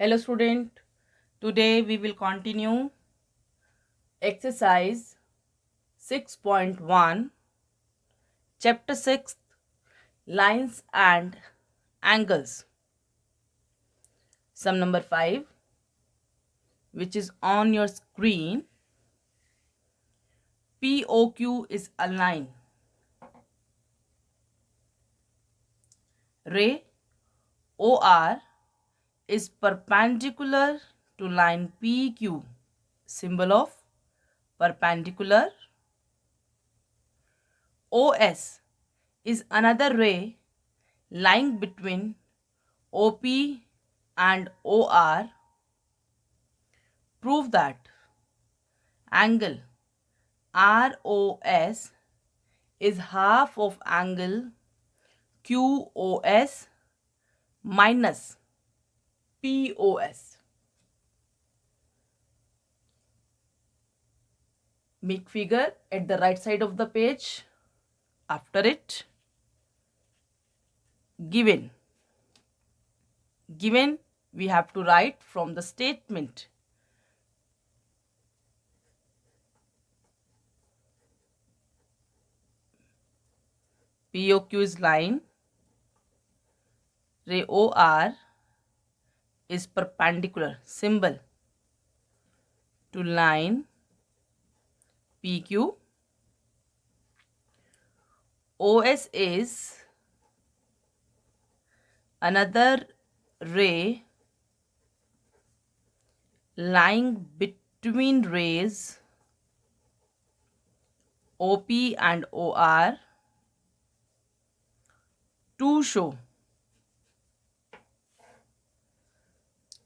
Hello student, today we will continue exercise 6.1 chapter 6 lines and angles. Sum number 5 which is on your screen. POQ is a line. Ray OR is perpendicular to line PQ, symbol of perpendicular. OS is another ray lying between OP and OR. Prove that angle ROS is half of angle QOS minus POS. Make figure at the right side of the page. After it, given we have to write from the statement. POQ is line. Ray OR is perpendicular, symbol, to line PQ. OS is another ray lying between rays OP and OR to show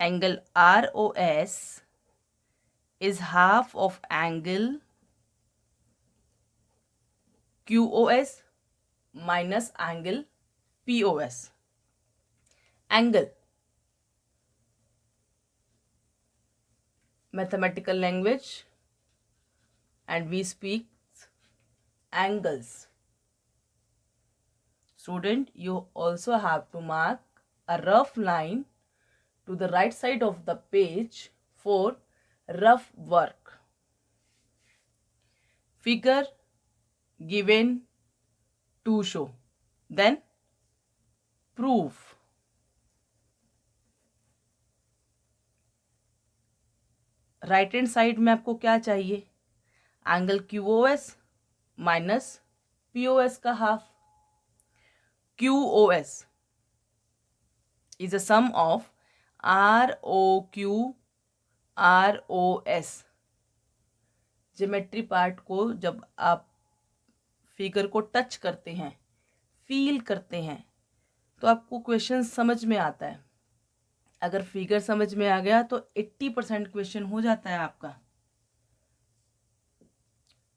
angle ROS is half of angle QOS minus angle POS. Angle, mathematical language, and we speak angles. Student, you also have to mark a rough line to the right side of the page for rough work. Figure given to show. Then proof. Right hand side में आपको क्या चाहिए? Angle QOS minus POS का half. QOS is a sum of ROQ ROS. Geometry part को जब आप figure को touch करते हैं, फील करते हैं, तो आपको क्वेश्चन समझ में आता है. अगर फिगर समझ में आ गया तो 80% क्वेश्चन हो जाता है आपका.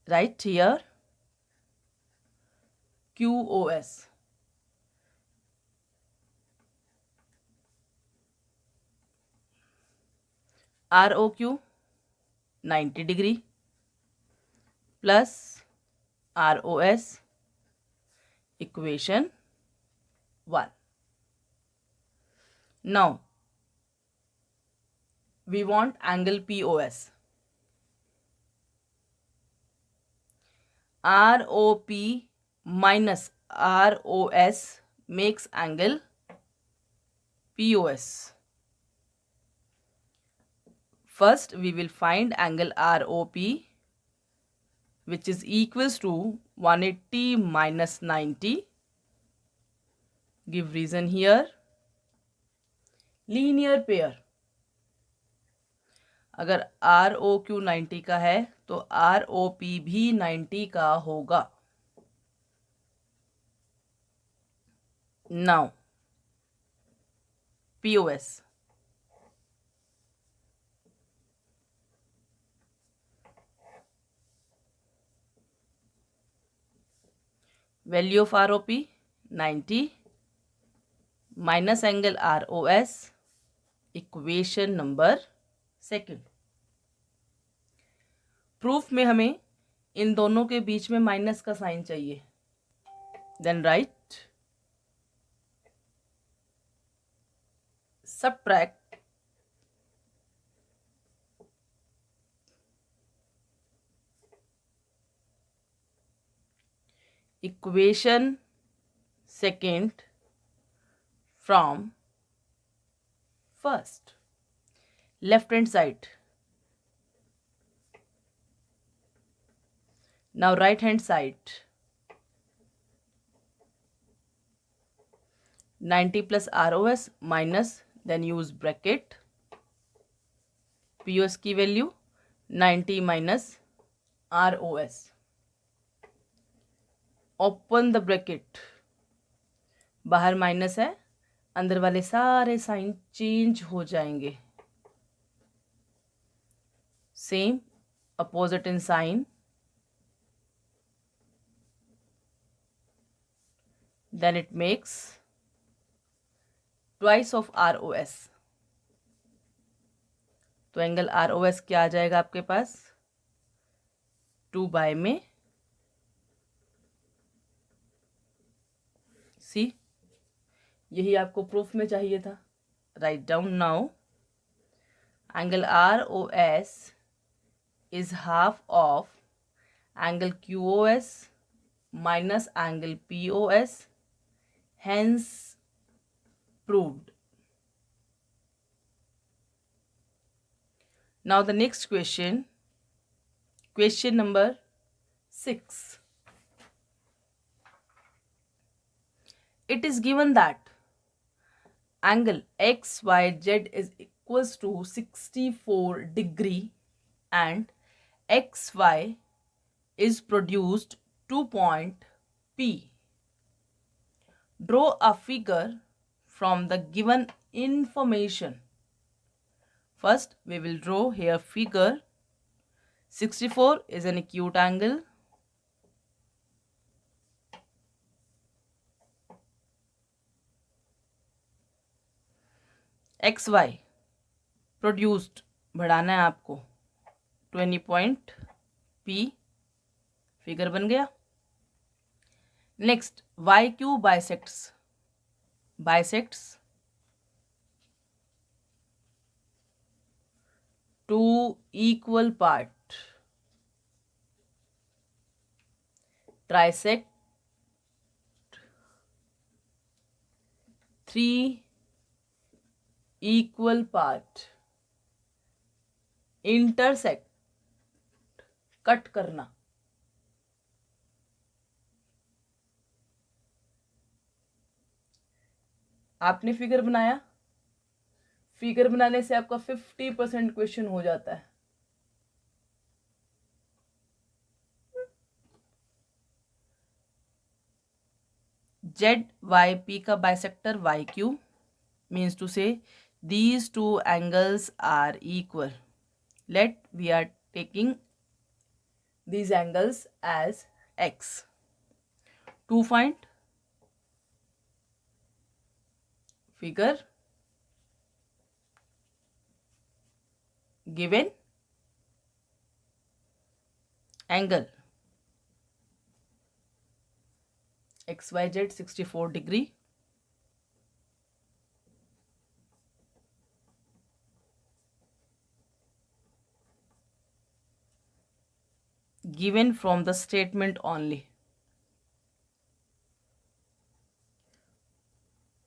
Right here QOS. ROQ 90 degree plus ROS equation 1. Now we want angle POS. ROP minus ROS makes angle POS. First we will find angle ROP, which is equals to 180 minus 90. Give reason here. Linear pair. अगर ROQ 90 का है तो ROP भी 90 का होगा. Now POS. Value of ROP 90 minus angle ROS, equation number 2. Proof में हमें इन दोनों के बीच में माइनस का साइन चाहिए. Then write subtract equation second from first. Left hand side. Now right hand side. 90 plus ROS minus, then use bracket. POS की value 90 minus ROS. Open the bracket. बाहर minus है, अंदर वाले सारे साइन चेंज हो जाएंगे. Same opposite in sign. Then it makes twice of ROS. तो angle ROS क्या आ जाएगा आपके पास? 2 बाय में सी. यही आपको प्रूफ में चाहिए था. Write down now. Angle ROS is half of angle QOS minus angle POS, hence proved. Now the next question, question number 6. It is given that angle XYZ is equals to 64 degree and XY is produced 2 point P. Draw a figure from the given information. First, we will draw here figure. 64 is an acute angle. XY produced बढ़ाना है आपको 20 point P. Figure बन गया. Next YQ bisects two equal part. Trisect 3 equal part. Intersect cut करना. आपने figure बनाया. Figure बनाने से आपका 50% क्वेश्चन हो जाता है. ZYP का bisector YQ means to say these two angles are equal. Let we are taking these angles as X. To find figure given angle XYZ 64 degree given from the statement only.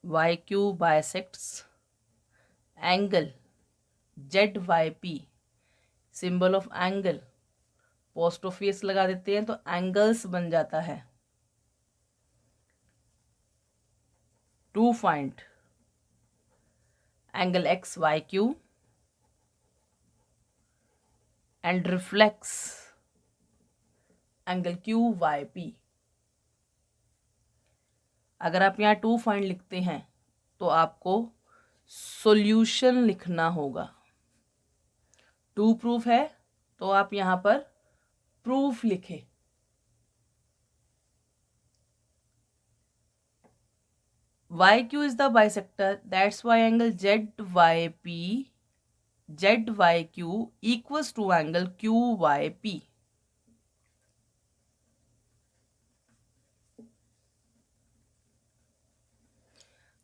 YQ bisects angle ZYP. Symbol of angle पोस्टोफियस लगा देते हैं तो angles बन जाता है. To find angle XYQ and reflex angle QYP. अगर आप यहाँ टू फाइंड लिखते हैं तो आपको सॉल्यूशन लिखना होगा. टू प्रूफ है तो आप यहाँ पर प्रूफ लिखें. YQ is the bisector, that's why angle ZYQ equals to angle QYP.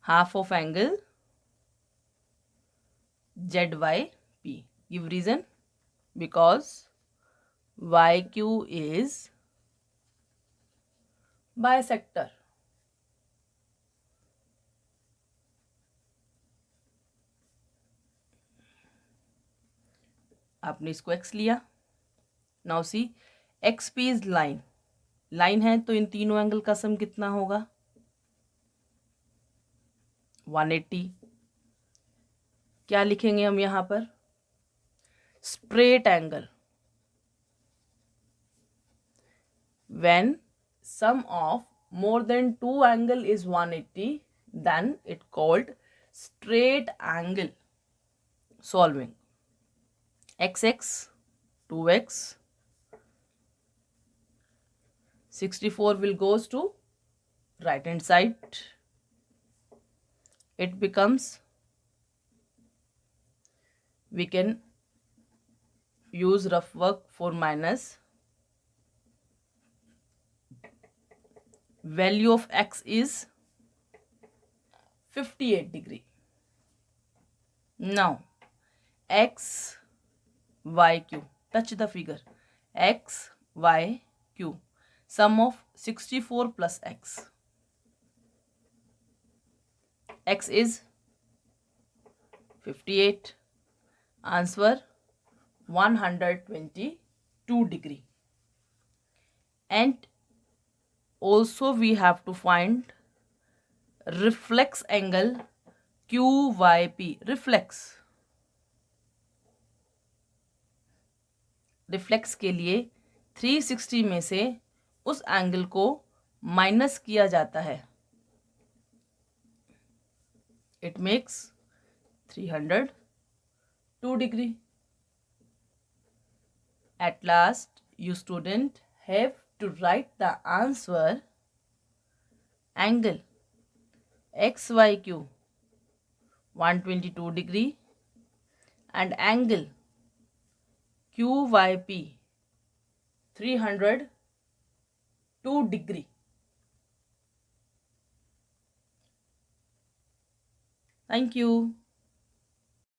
Half of angle ZYP. Give reason. Because YQ is bisector, आपने इसको x लिया. Now see x P is line. Line है तो इन तीनों angle का सम कितना होगा? 180. क्या लिखेंगे हम यहां पर? Straight angle. When sum of more than two angle is 180, then it called straight angle. Solving. X 2x, 64 will goes to right hand side. It becomes, we can use rough work for minus. Value of x is 58 degree. Now x y q, touch the figure. X y q, sum of 64 plus x. X is 58. Answer 122 degree. And also we have to find reflex angle QYP. Reflex के लिए 360 में से उस angle को minus किया जाता है. It makes 302 degree. At last, you student have to write the answer. Angle XYQ 122 degree and angle QYP 302 degree. Thank you.